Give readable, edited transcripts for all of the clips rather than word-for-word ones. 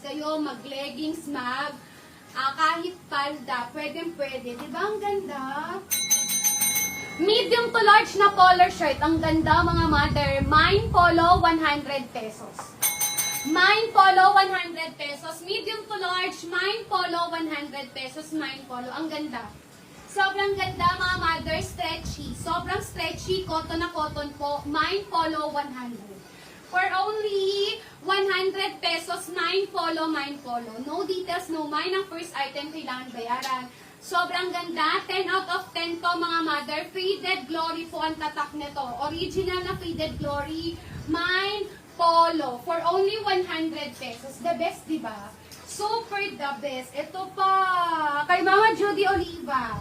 kayo, mag-leggings, kahit palda, pwede. Diba ang ganda? Medium to large na polo shirt. Ang ganda mga mother. Mine Polo, 100 pesos. Mine Polo, 100 pesos. Medium to large, Mine Polo, 100 pesos. Mine Polo. Ang ganda. Sobrang ganda mga mother. Stretchy. Sobrang stretchy. Cotton na cotton po. Mine Polo, 100. For only 100 pesos, Mine Polo, Mine Polo. No details, no mine. Ang first item kailangan bayaran. Sobrang ganda. 10 out of 10 to mga mother. Faded Glory po ang tatak nito. Original na Faded Glory. Mine Polo. For only 100 pesos. The best, diba? Super the best. Ito pa. Kay Mama Judy Oliva.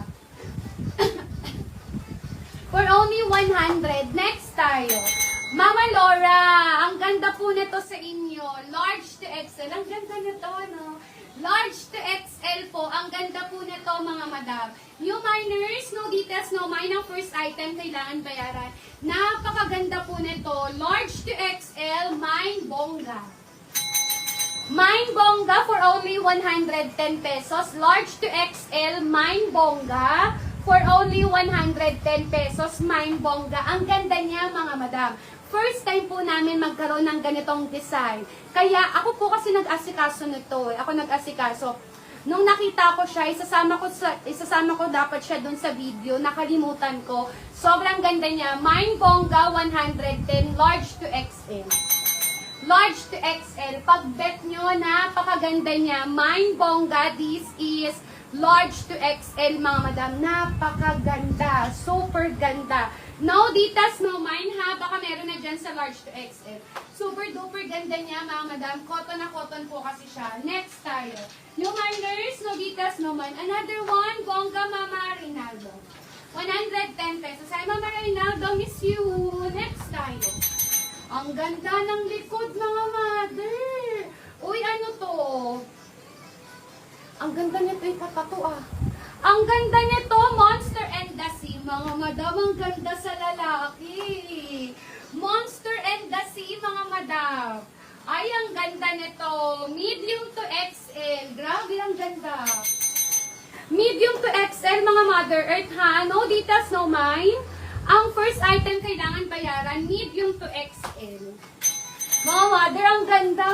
For only 100. Next tayo. Mama Laura. Ang ganda po nito sa inyo. Large to XL. Ang ganda nito, no? Large to XL po. Ang ganda po nito, mga madam. New miners, no details, no mine. Ang first item, kailangan bayaran. Napakaganda po nito. Large to XL, Mine Bongga. Mine Bongga for only 110 pesos. Large to XL, Mine Bongga for only 110 pesos. Mine Bongga. Ang ganda niya, mga madam. First time po namin magkaroon ng ganitong design. Kaya ako po kasi nag-asikaso nito. Ako nag-asikaso. Nung nakita ko siya, isasama ko dapat siya dun sa video. Nakalimutan ko. Sobrang ganda niya. Mine Bongga 110, large to XL. Large to XL. Pag bet nyo, napakaganda niya. Mine Bongga, this is large to XL, mga madam. Napakaganda. Super ganda. No details, no mine ha. Baka meron na dyan sa large to XL. Super duper ganda niya, mga madam. Cotton na cotton po kasi siya. Next tayo. No miners, no details, no mine. Another one, Bongga Mama Rinaldo. 110 pesos. Hi, Mama Rinaldo. Miss you. Next tayo. Ang ganda ng likod, mga mother. Uy, ano to? Ang ganda nito, ipatato ah. Ang ganda nito, Monster and the Sea. Mga madam, ang ganda sa lalaki. Monster and the Sea, mga madam. Ay, ang ganda nito. Medium to XL. Grabe, ang ganda. Medium to XL, mga Mother Earth, ha? No details, no mine. Ang first item kailangan bayaran, medium to XL. Mga mother, ang ganda.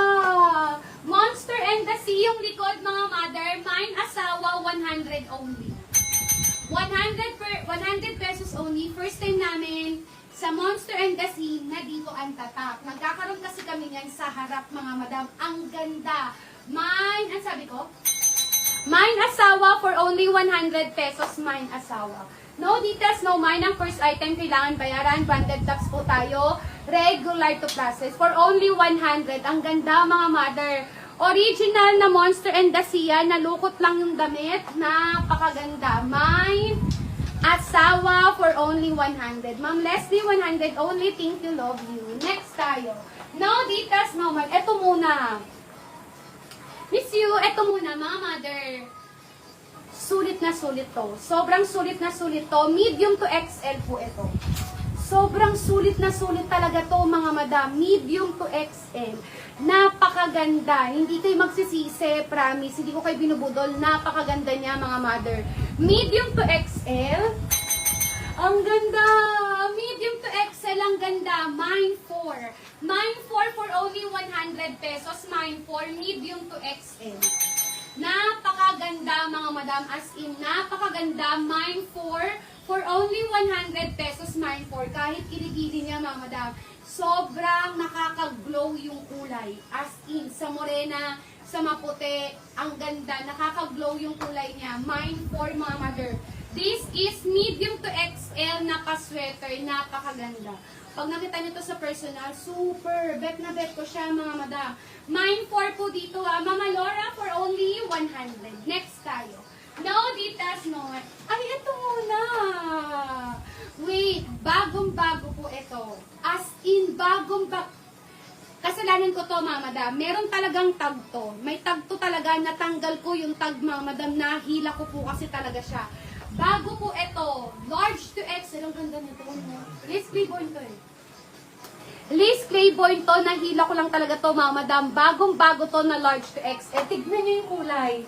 Monster and the Sea yung likod, mga mother. Mine asawa, 100 only. 100 pesos only. First time namin sa Monster and the Sea na dito ang tatak. Nagkakaroon kasi kami yan sa harap, mga madam. Ang ganda. Mine, ang sabi ko? Mine asawa for only 100 pesos. Mine asawa. No details, no mine. Ang first item kailangan bayaran. Branded tax po tayo. Regular to process. For only 100. Ang ganda, mga mother. Original na Monster and the Sea. Nalukot lang yung damit. Napakaganda. Mine asawa for only 100. Ma'am Leslie, 100 only. Thank you, love you. Next tayo. No details, no mine. Ito muna. Miss you. Ito muna, mga mother. Sulit na sulit to. Sobrang sulit na sulit to. Medium to XL po ito. Sobrang sulit na sulit talaga to, mga madam. Medium to XL. Napakaganda. Hindi kayo magsisisi, promise. Hindi ko kayo binubudol. Napakaganda niya, mga mother. Medium to XL. Ang ganda. Medium to XL. Ang ganda. Mine 4. Mine 4 for only 100 pesos. Mine 4. Medium to XL. Napakaganda, mga madam, as in napakaganda. Mine 4 for only 100 pesos. Mine 4, kahit kiligili niya, mga madam, sobrang nakaka-glow yung kulay, as in sa morena, sa maputi, ang ganda, nakaka-glow yung kulay niya. Mine 4, mga mother. This is medium to XL na ka-sweater. Napakaganda. Pag nakita nyo to sa personal, super. Bet na bet ko siya, mga madam. Mine 4 po dito, ha. Mama Laura for only 100. Next tayo. No details, no. Ay, ito muna. Wait, bagong-bago po ito. As in, bagong-bago. Kasalanan ko to, mga madam. Meron talagang tag to. May tag to talaga. Natanggal ko yung tag, mga madam. Nahila ko po kasi talaga siya. Bago po ito, large to XL. Ang ganda nito. Let's be born to eh. Liz Claiborne to, nahila ko lang talaga to, mga madam. Bagong-bago to na large to XL. Tignan niyo yung kulay.